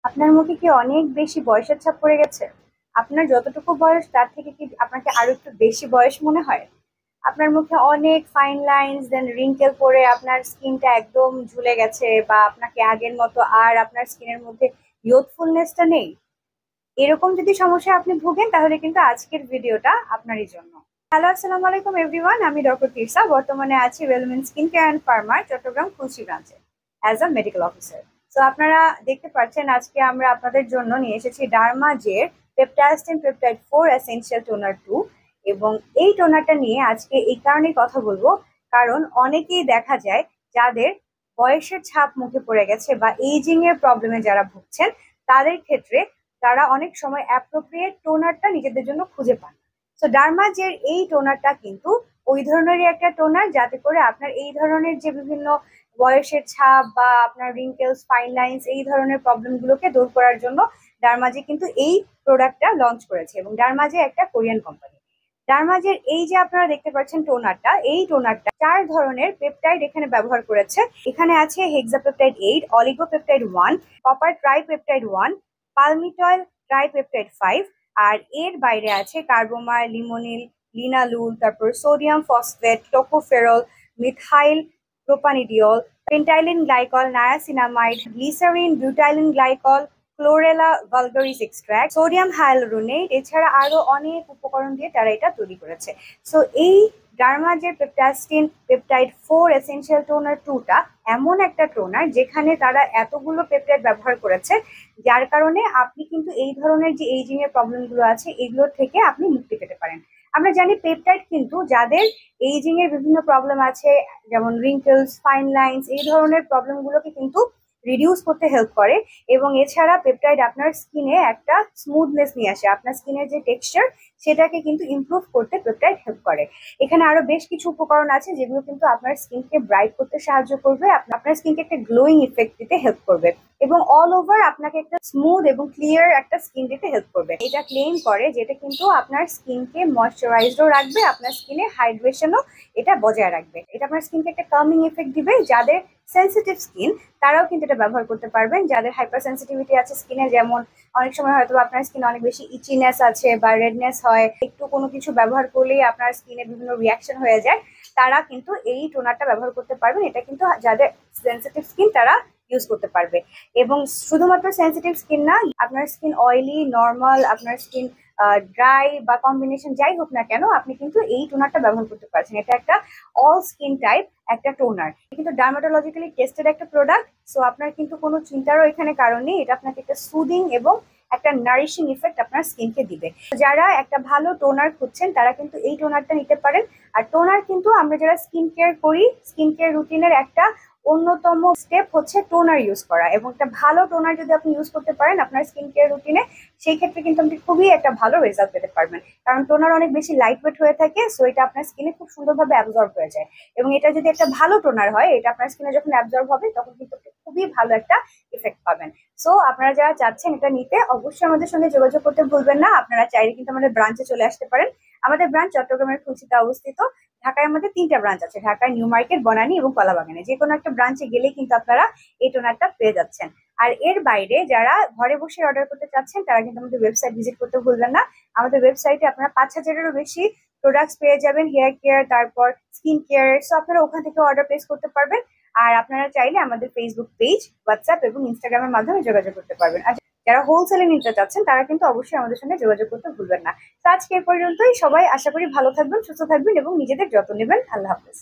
আপনার মুখে কি অনেক বেশি বয়সের ছাপ পড়ে গেছে? আপনার যতটুকু বয়স তার থেকে কি আপনাকে আরো একটু বেশি বয়স মনে হয়? আপনার মুখে অনেক ফাইন লাইনস দেন রিঙ্কেল পড়ে আপনার স্কিনটা একদম ঝুলে গেছে, বা আপনাকে আগের মতো আর আপনার স্কিনের মধ্যে ইয়ুথফুলনেসটা নেই। এরকম যদি সমস্যায় আপনি ভোগেন তাহলে কিন্তু আজকের ভিডিওটা আপনারই জন্য। হ্যালো, আসসালামু আলাইকুম এভরিওয়ান। আমি ডক্টর তিরসা, বর্তমানে আছি Wellman skin care and pharma Chittagong Khulshi ব্রাঞ্চে অ্যাজ আ মেডিকেল অফিসার। তো আপনারা দেখতে পাচ্ছেন আজকে আমরা আপনাদের জন্য নিয়ে এসেছি ডার্মাজের পেপটাস্টিন পেপটাইড 4 এসেনশিয়াল টোনার 2। এবং এই টোনারটা নিয়ে আজকে এই কারণেই কথা বলবো, কারণ অনেকেই দেখা যায় যাদের বয়সের ছাপ মুখে পড়ে গেছে বা এইজিং এর প্রবলেমে যারা ভুগছেন, তাদের ক্ষেত্রে তারা অনেক সময় অ্যাপ্রোপ্রিয়েট টোনারটা নিজেদের জন্য খুঁজে পান। তো ডার্মাজের এই টোনারটা কিন্তু ওই ধরনেরই একটা টোনার, যাতে করে আপনার এই ধরনের যে বিভিন্ন বয়সের ছাপ বা আপনার রিঙ্কেলস, ফাইন লাইন্স, এই ধরনের প্রবলেম গুলোকে দূর করার জন্য ডার্মাজে কিন্তু এই প্রোডাক্টটা লঞ্চ করেছে, এবং ডার্মাজে একটা কোরিয়ান কোম্পানি। ডার্মাজের এই যে আপনারা দেখতে পাচ্ছেন টোনারটা, এই টোনারটা 4 ধরনের পেপটাইড এখানে ব্যবহার করেছে। এখানে আছে hexapeptide 8, oligopeptide 1, copper tripeptide 1, palmitoyl tripeptide 5, আর এর বাইরে আছে কার্বোমার, লিমোনিল, লিনালুল, তারপর sodium phosphate, tocopherol, methyl propanediol, pentylene glycol, niacinamide, glycerin, butylene glycol, chlorella vulgaris extract, sodium hyaluronate, এছাড়া আরো অনেক উপকরণ দিয়ে তারা এটা তৈরি করেছে। সো এই ডার্মাজের পেপটাস্টিন পেপটাইড 4 এসেনশিয়াল টোনার 2টা এমন একটা টোনার যেখানে তারা এতগুলো পেপটাইড ব্যবহার করেছে, যার কারণে আপনি কিন্তু এই ধরনের যে এইজিং এর প্রবলেম গুলো আছে এগুলোর থেকে আপনি মুক্তি পেতে পারেন। আমরা জানি পেপটাইড কিন্তু যাদের এইজিং এর বিভিন্ন প্রবলেম আছে, যেমন রিঙ্কেলস, ফাইন লাইন্স, এই ধরনের প্রবলেম গুলোকে কিন্তু রিডিউস করতে হেল্প করে। এবং এছাড়া পেপটাইড আপনার স্কিনে একটা স্মুথনেস নিয়ে আসে, আপনার স্কিনের যে টেক্সচার সেটাকে কিন্তু ইমপ্রুভ করতে পেপটাইড হেল্প করে। এখানে আরো বেশ কিছু উপকরণ আছে যেগুলো কিন্তু আপনার স্কিনকে ব্রাইট করতে সাহায্য করবে, আপনার স্কিনকে একটা গ্লোয়িং ইফেক্ট দিতে হেল্প করবে, এবং অল ওভার আপনাকে একটা স্মুথ এবং ক্লিয়ার একটা স্কিন দিতে হেল্প করবে। এটা ক্লেম করে যে এটা কিন্তু আপনার স্কিনকে ময়শ্চারাইজডও রাখবে, আপনার স্কিনে হাইড্রেশনও এটা বজায় রাখবে। এটা আপনার স্কিনকে একটা কামিং ইফেক্ট দিবে। যাদের সেন্সিটিভ স্কিন তারাও কিন্তু এটা ব্যবহার করতে পারবেন। যাদের হাইপার সেন্সিটিভিটি আছে স্কিনে, যেমন অনেক সময় হয়তো আপনার স্কিনে অনেক বেশি ইচিনেস আছে বা রেডনেস হয়, একটু কোনো কিছু ব্যবহার করলেই আপনার স্কিনে বিভিন্ন রিয়াকশন হয়ে যায়, তারা কিন্তু এই টোনারটা ব্যবহার করতে পারবেন। এটা কিন্তু যাদের সেন্সিটিভ স্কিন তারা ইউজ করতে পারবে। এবং শুধুমাত্র সেন্সিটিভ স্কিন না, আপনার স্কিন অয়েলি, নর্মাল, আপনার স্কিন ড্রাই বা কম্বিনেশন যাই হোক না কেন, আপনি কিন্তু এই টোনারটা ব্যবহার করতে পারছেন। এটা একটা অল স্কিন টাইপ একটা টোনার, কিন্তু ডার্মাটোলজিক্যালি টেস্টেড একটা প্রোডাক্ট। সো আপনার কিন্তু কোনো চিন্তারও এখানে কারণ নেই, এটা আপনাকে একটা সুদিং এবং একটা নারিশিং ইফেক্ট আপনার স্কিনকে দিবে। যারা একটা ভালো টোনার খুঁজছেন তারা কিন্তু এই টোনারটা নিতে পারেন। আর টোনার কিন্তু আমরা যারা স্কিন কেয়ার করি, স্কিন কেয়ার রুটিনের একটা অন্যতম স্টেপ হচ্ছে টোনার ইউজ করা, এবং একটা ভালো টোনার যদি আপনি ইউজ করতে পারেন আপনার স্কিন কেয়ার রুটিনে, সেই ক্ষেত্রে কিন্তু আপনি খুবই একটা ভালো রেজাল্ট পেতে পারবেন। কারণ টোনার অনেক বেশি লাইট ওয়েট হয়ে থাকে, সো এটা আপনার স্কিনে খুব সুন্দরভাবে অ্যাবজর্ব হয়ে যায়। এবং এটা যদি একটা ভালো টোনার হয়, এটা আপনার স্কিনে যখন অ্যাবজর্ব হবে তখন কিন্তু আপনি খুবই ভালো একটা ইফেক্ট পাবেন। সো আপনারা যারা চাচ্ছেন এটা নিতে, অবশ্যই আমাদের সঙ্গে যোগাযোগ করতে ভুলবেন না। আপনারা চাইলে কিন্তু আমাদের ব্রাঞ্চে চলে আসতে পারেন। আমাদের ব্রাঞ্চ চট্টগ্রামের খুলশিতে অবস্থিত। ঢাকায় আমাদের 3টা ব্রাঞ্চ আছে, ঢাকায় নিউ মার্কেট, বনানী এবং কলাবাগানে। যে কোনো একটা ব্রাঞ্চে গেলেই কিন্তু আপনারা এই টোনারটা পেয়ে যাচ্ছেন। আর এর বাইরে যারা ঘরে বসে অর্ডার করতে চাচ্ছেন তারা কিন্তু আমাদের ওয়েবসাইট ভিজিট করতে ভুলবেন না। আমাদের ওয়েবসাইটে আপনারা 5,000-এরও বেশি প্রোডাক্টস পেয়ে যাবেন, হেয়ার কেয়ার, তারপর স্কিন কেয়ার। সো আপনারা ওখান থেকে অর্ডার প্লেস করতে পারবেন। আর আপনারা চাইলে আমাদের ফেসবুক পেজ, হোয়াটসঅ্যাপ এবং ইনস্টাগ্রামের মাধ্যমে যোগাযোগ করতে পারবেন। আর যারা হোলসেলে নিতে চাচ্ছেন তারা কিন্তু অবশ্যই আমাদের সঙ্গে যোগাযোগ করতে ভুলবেন না। তো আজকে এ পর্যন্তই। সবাই আশা করি ভালো থাকবেন, সুস্থ থাকবেন এবং নিজেদের যত্ন নেবেন। আল্লাহ হাফেজ।